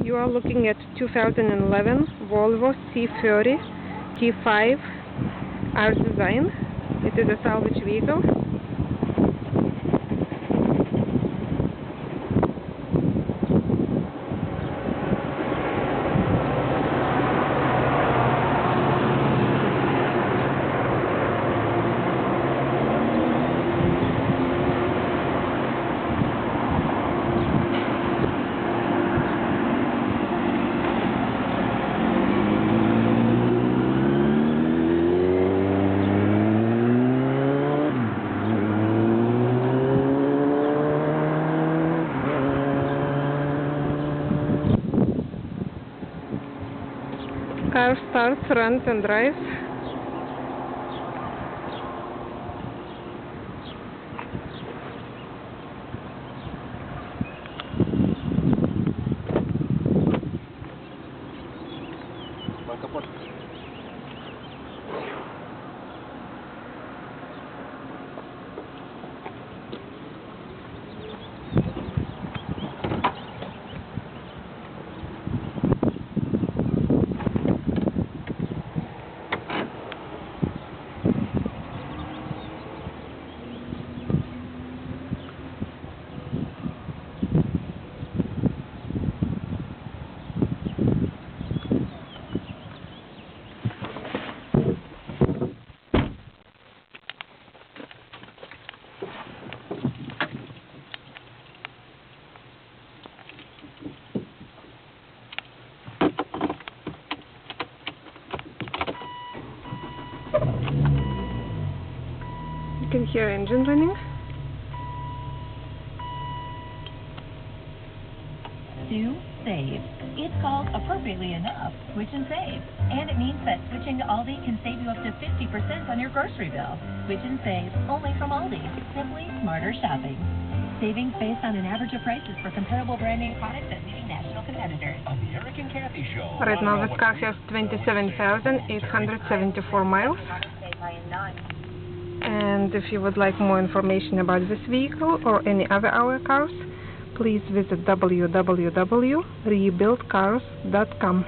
You are looking at 2011 Volvo C30 T5 R-Design. It is a salvage vehicle. Car starts, runs and drives. You can hear engine running. Do save. It's called, appropriately enough, Switch and Save. And it means that switching to Aldi can save you up to 50% on your grocery bill. Switch and Save, only from Aldi. Simply smarter shopping. Savings based on an average of prices for comparable brand name products at leading national competitors. On the Eric and Kathy Show. Right now this car has 27,874 miles. And if you would like more information about this vehicle or any other our cars, please visit www.rebuiltcars.com.